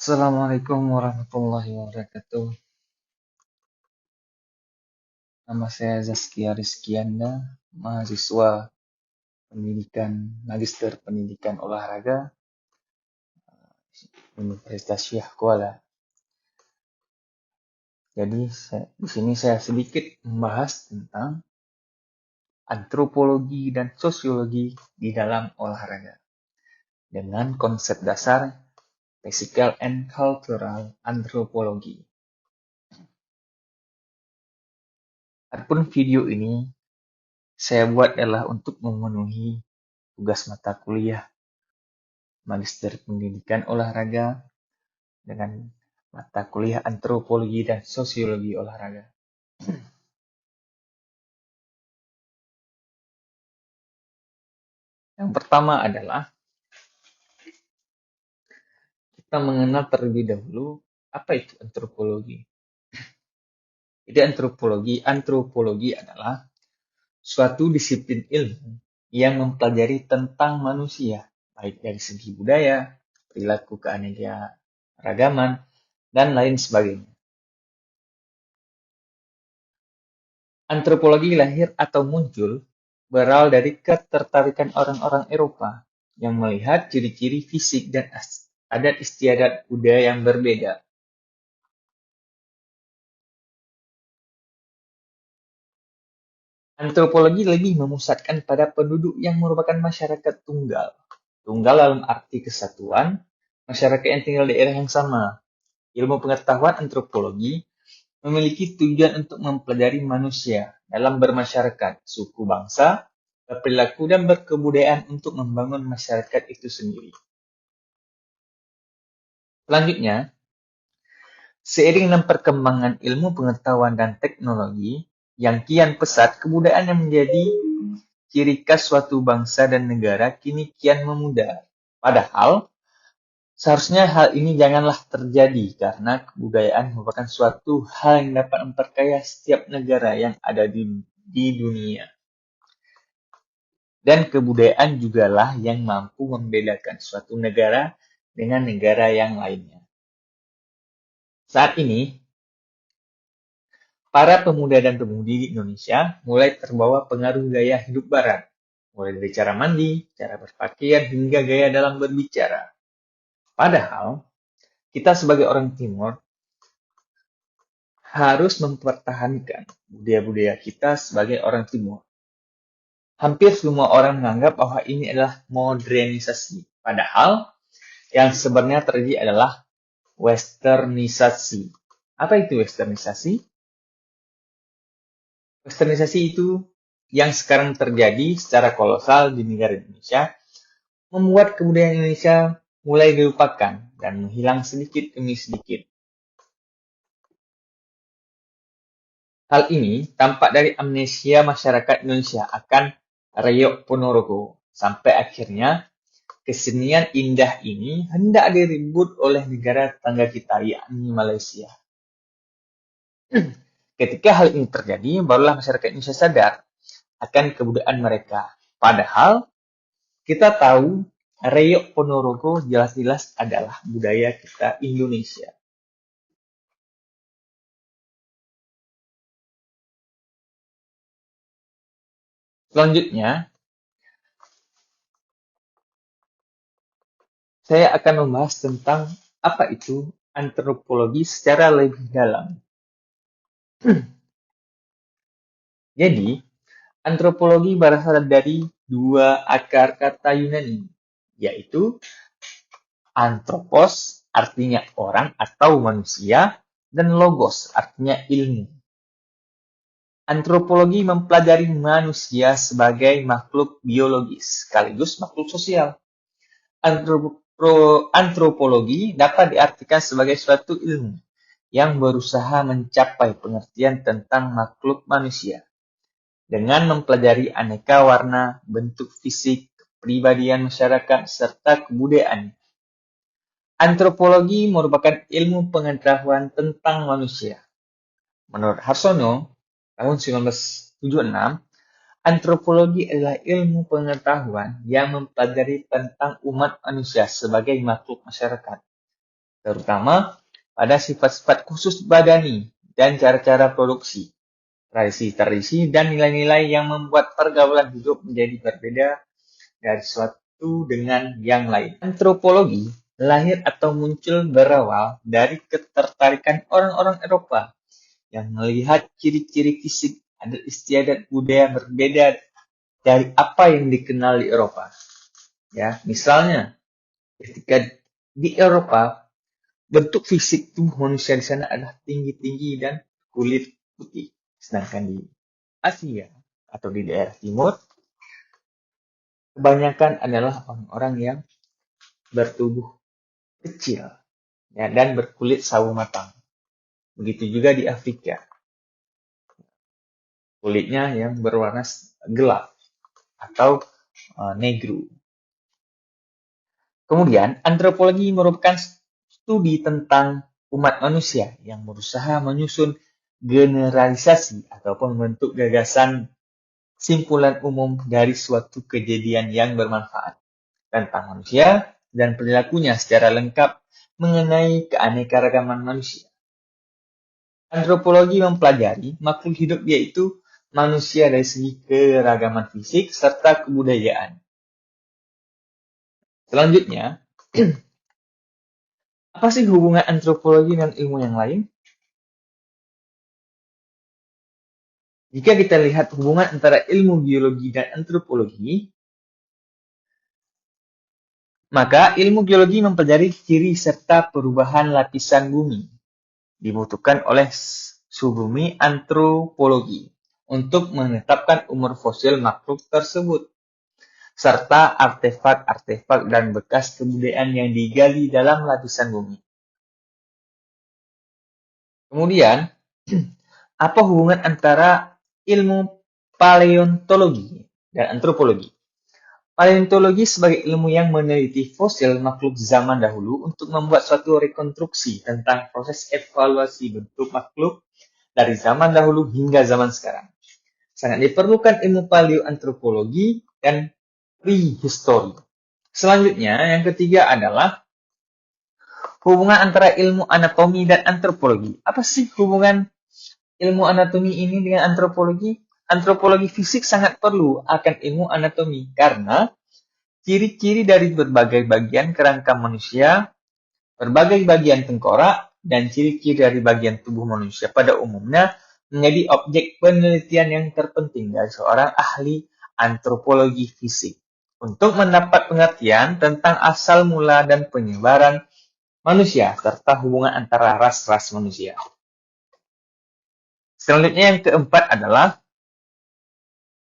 Assalamualaikum warahmatullahi wabarakatuh. Nama saya Zaskia Rizkyanda, mahasiswa Magister Pendidikan Olahraga Universitas Syekh Kuala. Jadi di sini saya sedikit membahas tentang antropologi dan sosiologi di dalam olahraga dengan konsep dasar Physical and Cultural Anthropology. Adapun video ini saya buat adalah untuk memenuhi tugas mata kuliah Magister Pendidikan Olahraga dengan mata kuliah Antropologi dan Sosiologi Olahraga. Yang pertama adalah kita mengenal terlebih dahulu apa itu antropologi. Jadi antropologi adalah suatu disiplin ilmu yang mempelajari tentang manusia, baik dari segi budaya, perilaku keanekaragaman, dan lain sebagainya. Antropologi lahir atau muncul berawal dari ketertarikan orang-orang Eropa yang melihat ciri-ciri fisik dan adat istiadat budaya yang berbeda. Antropologi lebih memusatkan pada penduduk yang merupakan masyarakat tunggal. Tunggal dalam arti kesatuan, masyarakat yang tinggal di daerah yang sama. Ilmu pengetahuan antropologi memiliki tujuan untuk mempelajari manusia dalam bermasyarakat, suku bangsa, berperilaku, dan berkebudayaan untuk membangun masyarakat itu sendiri. Selanjutnya, seiring dengan perkembangan ilmu pengetahuan dan teknologi yang kian pesat, kebudayaan yang menjadi ciri khas suatu bangsa dan negara kini kian memudar. Padahal, seharusnya hal ini janganlah terjadi karena kebudayaan merupakan suatu hal yang dapat memperkaya setiap negara yang ada di dunia. Dan kebudayaan jugalah yang mampu membedakan suatu negara dengan negara yang lainnya. Saat ini, para pemuda dan pemudi di Indonesia mulai terbawa pengaruh gaya hidup barat, mulai dari cara mandi, cara berpakaian, hingga gaya dalam berbicara. Padahal, kita sebagai orang Timur harus mempertahankan budaya-budaya kita sebagai orang Timur. Hampir semua orang menganggap bahwa ini adalah modernisasi. Padahal, yang sebenarnya terjadi adalah westernisasi. Apa itu westernisasi? Westernisasi itu yang sekarang terjadi secara kolosal di negara Indonesia, membuat kebudayaan Indonesia mulai dilupakan dan menghilang sedikit demi sedikit. Hal ini tampak dari amnesia masyarakat Indonesia akan Reok Ponorogo, sampai akhirnya kesenian indah ini hendak direbut oleh negara tetangga kita, yakni Malaysia. Ketika hal ini terjadi, barulah masyarakat Indonesia sadar akan kebudayaan mereka. Padahal, kita tahu Reok Ponorogo jelas-jelas adalah budaya kita Indonesia. Selanjutnya, saya akan membahas tentang apa itu antropologi secara lebih dalam. Jadi, antropologi berasal dari dua akar kata Yunani, yaitu anthropos, artinya orang atau manusia, dan logos, artinya ilmu. Antropologi mempelajari manusia sebagai makhluk biologis, sekaligus makhluk sosial. Antropologi dapat diartikan sebagai suatu ilmu yang berusaha mencapai pengertian tentang makhluk manusia dengan mempelajari aneka warna, bentuk fisik, kepribadian masyarakat, serta kebudayaan. Antropologi merupakan ilmu pengetahuan tentang manusia. Menurut Harsono, tahun 1976, antropologi adalah ilmu pengetahuan yang mempelajari tentang umat manusia sebagai makhluk masyarakat. terutama pada sifat-sifat khusus badani dan cara-cara produksi, tradisi-tradisi, dan nilai-nilai yang membuat pergaulan hidup menjadi berbeda dari suatu dengan yang lain. Antropologi lahir atau muncul berawal dari ketertarikan orang-orang Eropa yang melihat ciri-ciri fisik, adat istiadat budaya berbeda dari apa yang dikenal di Eropa. Ya, misalnya ketika di Eropa bentuk fisik tubuh manusia di sana adalah tinggi-tinggi dan kulit putih, sedangkan di Asia atau di daerah timur kebanyakan adalah orang-orang yang bertubuh kecil ya, dan berkulit sawo matang. Begitu juga di Afrika, kulitnya yang berwarna gelap atau negro. Kemudian, antropologi merupakan studi tentang umat manusia yang berusaha menyusun generalisasi ataupun membentuk gagasan simpulan umum dari suatu kejadian yang bermanfaat tentang manusia dan perilakunya secara lengkap mengenai keanekaragaman manusia. Antropologi mempelajari makhluk hidup yaitu manusia dari segi keragaman fisik serta kebudayaan. Selanjutnya, apa sih hubungan antropologi dengan ilmu yang lain? Jika kita lihat hubungan antara ilmu biologi dan antropologi, maka ilmu geologi mempelajari ciri serta perubahan lapisan bumi. Dibutuhkan oleh subumi antropologi untuk menetapkan umur fosil makhluk tersebut, serta artefak-artefak dan bekas kebudayaan yang digali dalam lapisan bumi. Kemudian, apa hubungan antara ilmu paleontologi dan antropologi? Paleontologi sebagai ilmu yang meneliti fosil makhluk zaman dahulu untuk membuat suatu rekonstruksi tentang proses evaluasi bentuk makhluk dari zaman dahulu hingga zaman sekarang. Sangat diperlukan ilmu paleoantropologi dan prehistory. Selanjutnya, yang ketiga adalah hubungan antara ilmu anatomi dan antropologi. Apa sih hubungan ilmu anatomi ini dengan antropologi? Antropologi fisik sangat perlu akan ilmu anatomi karena ciri-ciri dari berbagai bagian kerangka manusia, berbagai bagian tengkorak, dan ciri-ciri dari bagian tubuh manusia pada umumnya menjadi objek penelitian yang terpenting dari seorang ahli antropologi fisik untuk mendapat pengertian tentang asal mula dan penyebaran manusia serta hubungan antara ras-ras manusia. Selanjutnya yang keempat adalah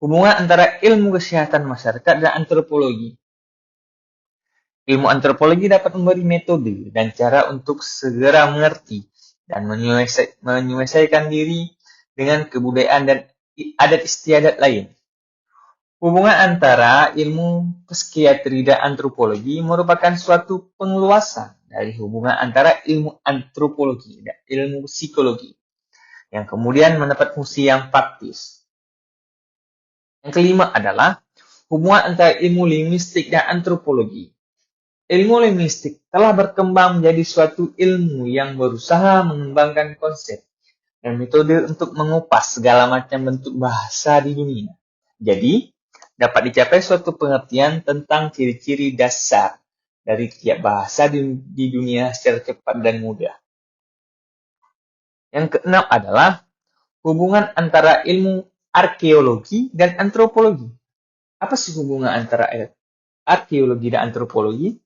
hubungan antara ilmu kesehatan masyarakat dan antropologi. Ilmu antropologi dapat memberi metode dan cara untuk segera mengerti dan menyelesaikan diri dengan kebudayaan dan adat istiadat lain. Hubungan antara ilmu psikiatri dan antropologi merupakan suatu pengeluasan dari hubungan antara ilmu antropologi dan ilmu psikologi, yang kemudian mendapat fungsi yang praktis. Yang kelima adalah hubungan antara ilmu linguistik dan antropologi. Ilmu linguistik telah berkembang menjadi suatu ilmu yang berusaha mengembangkan konsep dan metode untuk mengupas segala macam bentuk bahasa di dunia. Jadi, dapat dicapai suatu pengertian tentang ciri-ciri dasar dari tiap bahasa di dunia secara cepat dan mudah. Yang keenam adalah hubungan antara ilmu arkeologi dan antropologi. Apa sih hubungan antara arkeologi dan antropologi?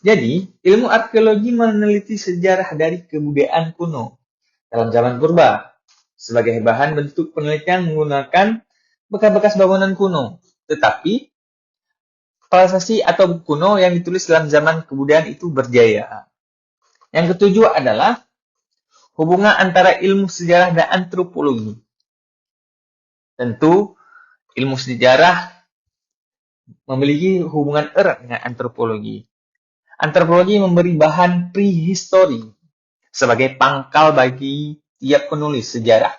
Jadi, ilmu arkeologi meneliti sejarah dari kebudayaan kuno dalam zaman purba sebagai bahan bentuk penelitian menggunakan bekas-bekas bangunan kuno. Tetapi, prasasti atau buku kuno yang ditulis dalam zaman kebudayaan itu berjaya. Yang ketujuh adalah hubungan antara ilmu sejarah dan antropologi. Tentu, ilmu sejarah memiliki hubungan erat dengan antropologi. Antropologi memberi bahan prehistory sebagai pangkal bagi tiap penulis sejarah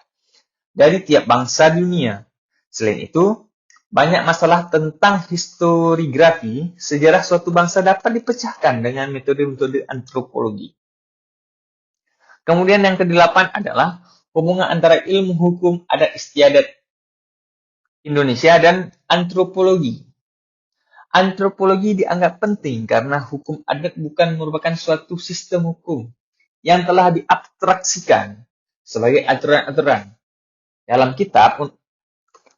dari tiap bangsa dunia. Selain itu, banyak masalah tentang historiografi sejarah suatu bangsa dapat dipecahkan dengan metode-metode antropologi. Kemudian yang kedelapan adalah hubungan antara ilmu hukum adat istiadat Indonesia dan antropologi. Antropologi dianggap penting karena hukum adat bukan merupakan suatu sistem hukum yang telah diabstraksikan sebagai aturan-aturan dalam kitab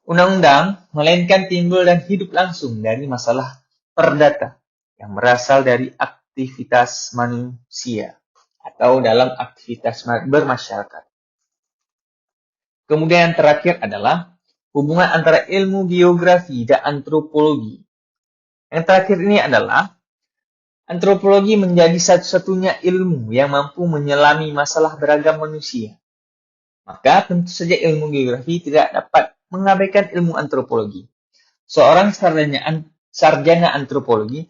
undang-undang, melainkan timbul dan hidup langsung dari masalah perdata yang berasal dari aktivitas manusia atau dalam aktivitas bermasyarakat. Kemudian yang terakhir adalah hubungan antara ilmu geografi dan antropologi. Yang terakhir ini adalah antropologi menjadi satu-satunya ilmu yang mampu menyelami masalah beragam manusia. Maka tentu saja ilmu geografi tidak dapat mengabaikan ilmu antropologi. Seorang sarjana antropologi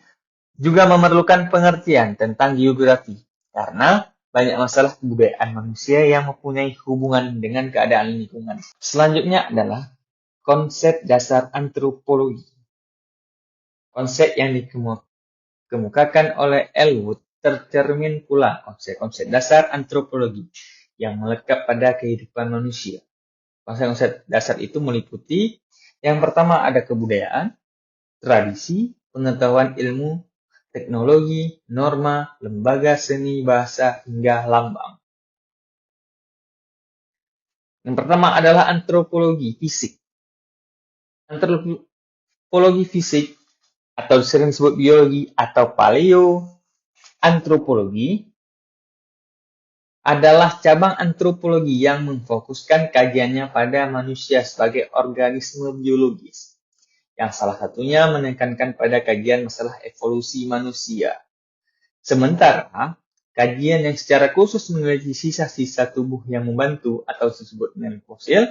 juga memerlukan pengertian tentang geografi karena banyak masalah kebudayaan manusia yang mempunyai hubungan dengan keadaan lingkungan. Selanjutnya adalah konsep dasar antropologi. Konsep yang dikemukakan oleh Elwood tercermin pula konsep-konsep dasar antropologi yang melekat pada kehidupan manusia. Konsep-konsep dasar itu meliputi yang pertama ada kebudayaan, tradisi, pengetahuan ilmu, teknologi, norma, lembaga seni, bahasa, hingga lambang. Yang pertama adalah antropologi fisik. Antropologi fisik atau sering disebut biologi atau paleoantropologi adalah cabang antropologi yang memfokuskan kajiannya pada manusia sebagai organisme biologis, yang salah satunya menekankan pada kajian masalah evolusi manusia. Sementara, kajian yang secara khusus meneliti sisa-sisa tubuh yang membantu atau disebut dengan fosil,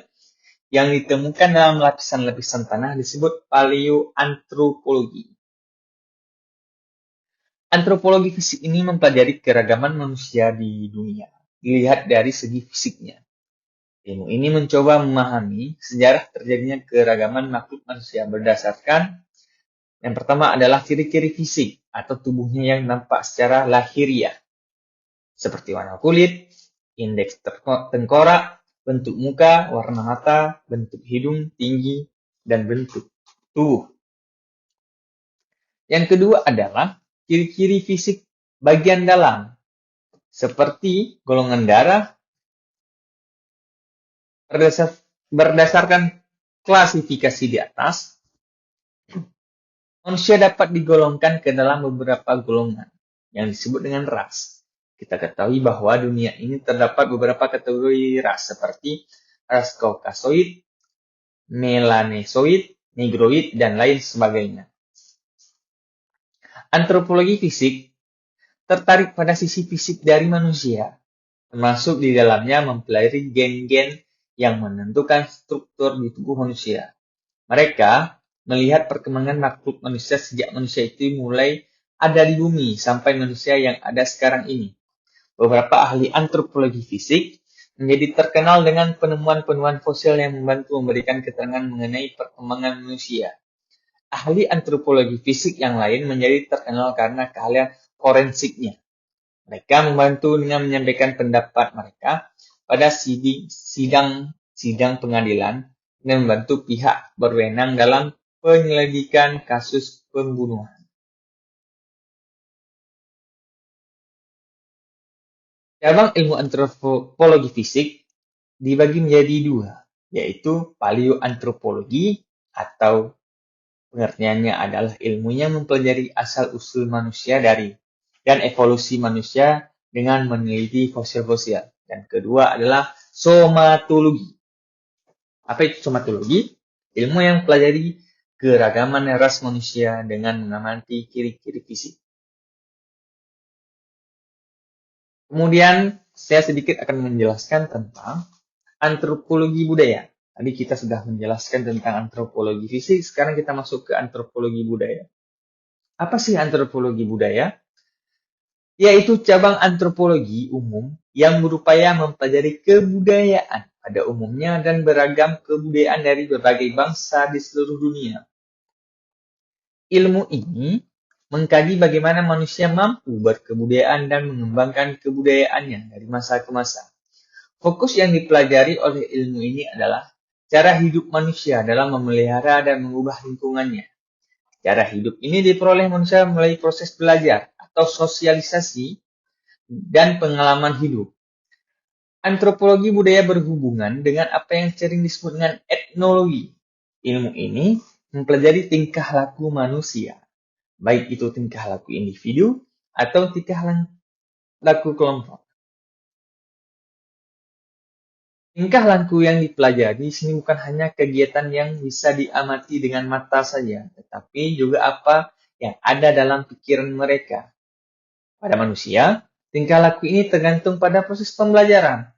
yang ditemukan dalam lapisan-lapisan tanah disebut paleoantropologi. Antropologi fisik ini mempelajari keragaman manusia di dunia, dilihat dari segi fisiknya. Ilmu ini mencoba memahami sejarah terjadinya keragaman makhluk manusia berdasarkan yang pertama adalah ciri-ciri fisik atau tubuhnya yang nampak secara lahiriah, seperti warna kulit, indeks tengkorak, bentuk muka, warna mata, bentuk hidung, tinggi, dan bentuk tubuh. Yang kedua adalah ciri-ciri fisik bagian dalam, seperti golongan darah. Berdasarkan klasifikasi di atas, manusia dapat digolongkan ke dalam beberapa golongan yang disebut dengan ras. Kita ketahui bahwa dunia ini terdapat beberapa kategori ras seperti ras Kaukasoid, Melanesoid, Negroid, dan lain sebagainya. Antropologi fisik tertarik pada sisi fisik dari manusia, termasuk di dalamnya mempelajari gen-gen yang menentukan struktur di tubuh manusia. Mereka melihat perkembangan makhluk manusia sejak manusia itu mulai ada di bumi sampai manusia yang ada sekarang ini. Beberapa ahli antropologi fisik menjadi terkenal dengan penemuan-penemuan fosil yang membantu memberikan keterangan mengenai perkembangan manusia. Ahli antropologi fisik yang lain menjadi terkenal karena keahlian forensiknya. Mereka membantu dengan menyampaikan pendapat mereka pada sidang pengadilan dan membantu pihak berwenang dalam penyelidikan kasus pembunuhan. Cabang ilmu antropologi fisik dibagi menjadi dua, yaitu paleoantropologi atau pengertiannya adalah ilmu yang mempelajari asal-usul manusia dan evolusi manusia dengan meneliti fosil-fosil. Dan kedua adalah somatologi. Apa itu somatologi? Ilmu yang mempelajari keragaman ras manusia dengan mengamati ciri-ciri fisik. Kemudian saya sedikit akan menjelaskan tentang antropologi budaya. Tadi kita sudah menjelaskan tentang antropologi fisik, sekarang kita masuk ke antropologi budaya. Apa sih antropologi budaya? Yaitu cabang antropologi umum yang berupaya mempelajari kebudayaan pada umumnya dan beragam kebudayaan dari berbagai bangsa di seluruh dunia. Ilmu ini mengkaji bagaimana manusia mampu berkebudayaan dan mengembangkan kebudayaannya dari masa ke masa. Fokus yang dipelajari oleh ilmu ini adalah cara hidup manusia dalam memelihara dan mengubah lingkungannya. Cara hidup ini diperoleh manusia melalui proses belajar atau sosialisasi dan pengalaman hidup. Antropologi budaya berhubungan dengan apa yang sering disebut dengan etnologi. Ilmu ini mempelajari tingkah laku manusia, baik itu tingkah laku individu atau tingkah laku kelompok. Tingkah laku yang dipelajari di sini bukan hanya kegiatan yang bisa diamati dengan mata saja, tetapi juga apa yang ada dalam pikiran mereka. Pada manusia, tingkah laku ini tergantung pada proses pembelajaran.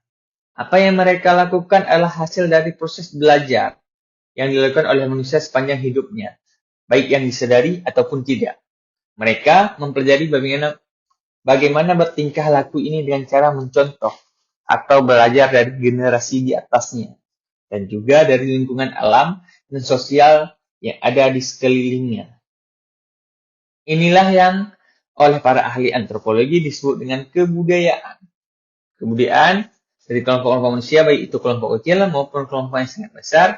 Apa yang mereka lakukan adalah hasil dari proses belajar yang dilakukan oleh manusia sepanjang hidupnya, baik yang disadari ataupun tidak. Mereka mempelajari bagaimana bertingkah laku ini dengan cara mencontoh atau belajar dari generasi di atasnya, dan juga dari lingkungan alam dan sosial yang ada di sekelilingnya. Inilah yang oleh para ahli antropologi disebut dengan kebudayaan. Kebudayaan dari kelompok-kelompok manusia, baik itu kelompok kecil maupun kelompok yang sangat besar,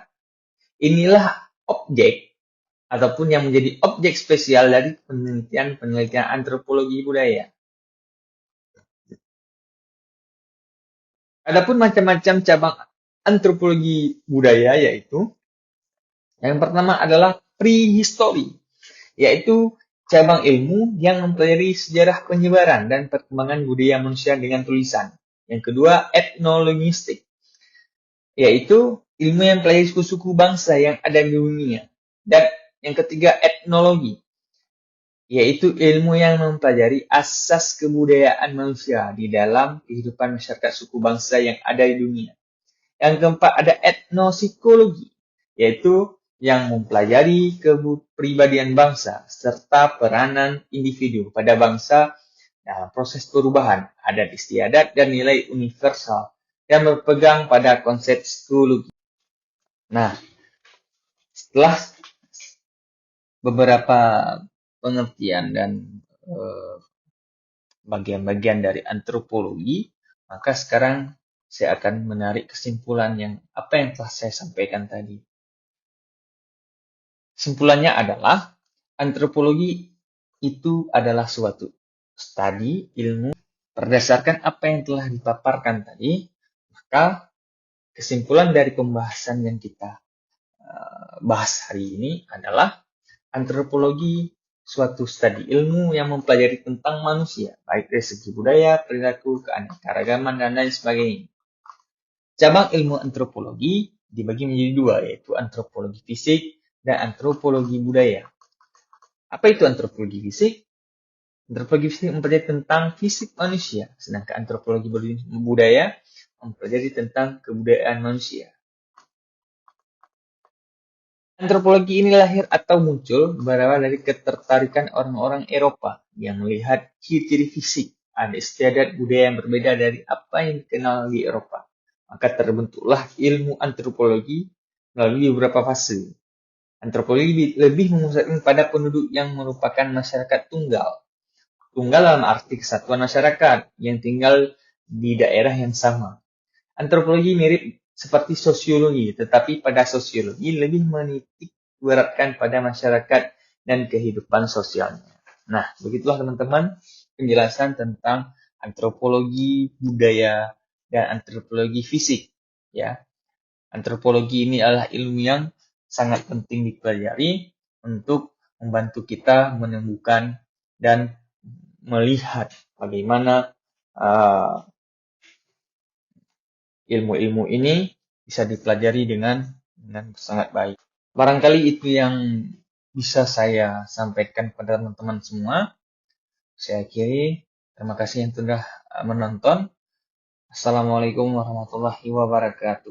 inilah objek ataupun yang menjadi objek spesial dari penelitian antropologi budaya. Adapun macam-macam cabang antropologi budaya yaitu yang pertama adalah prehistory, yaitu cabang ilmu yang mempelajari sejarah penyebaran dan perkembangan budaya manusia dengan tulisan. Yang kedua, etnologistik, yaitu ilmu yang mempelajari suku-suku bangsa yang ada di dunia. Dan yang ketiga, etnologi, yaitu ilmu yang mempelajari asas kebudayaan manusia di dalam kehidupan masyarakat suku bangsa yang ada di dunia. Yang keempat, ada etnosipsikologi, yaitu yang mempelajari kepribadian bangsa serta peranan individu pada bangsa dalam proses perubahan adat istiadat dan nilai universal yang berpegang pada konsep psikologi. Nah, setelah beberapa pengertian dan bagian-bagian dari antropologi, maka sekarang saya akan menarik kesimpulan yang apa yang telah saya sampaikan tadi. Kesimpulannya adalah antropologi itu adalah suatu studi ilmu berdasarkan apa yang telah dipaparkan tadi, maka kesimpulan dari pembahasan yang kita bahas hari ini adalah antropologi suatu studi ilmu yang mempelajari tentang manusia, baik dari segi budaya, perilaku, keanekaragaman, dan lain sebagainya. Cabang ilmu antropologi dibagi menjadi dua, yaitu antropologi fisik dan antropologi budaya. Apa itu antropologi fisik? Antropologi fisik mempelajari tentang fisik manusia, sedangkan antropologi budaya mempelajari tentang kebudayaan manusia. Antropologi ini lahir atau muncul berawal dari ketertarikan orang-orang Eropa yang melihat ciri-ciri fisik, adat istiadat budaya yang berbeda dari apa yang dikenal di Eropa. Maka terbentuklah ilmu antropologi melalui beberapa fase. Antropologi lebih memusatkan pada penduduk yang merupakan masyarakat tunggal. Tunggal dalam arti kesatuan masyarakat yang tinggal di daerah yang sama. Antropologi mirip seperti sosiologi, tetapi pada sosiologi lebih menitik beratkan pada masyarakat dan kehidupan sosialnya. Nah, begitulah teman-teman penjelasan tentang antropologi budaya dan antropologi fisik. Ya, antropologi ini adalah ilmu yang sangat penting dipelajari untuk membantu kita menemukan dan melihat bagaimana ilmu-ilmu ini bisa dipelajari dengan sangat baik. Barangkali itu yang bisa saya sampaikan kepada teman-teman semua. Saya akhiri. Terima kasih yang sudah menonton. Assalamualaikum warahmatullahi wabarakatuh.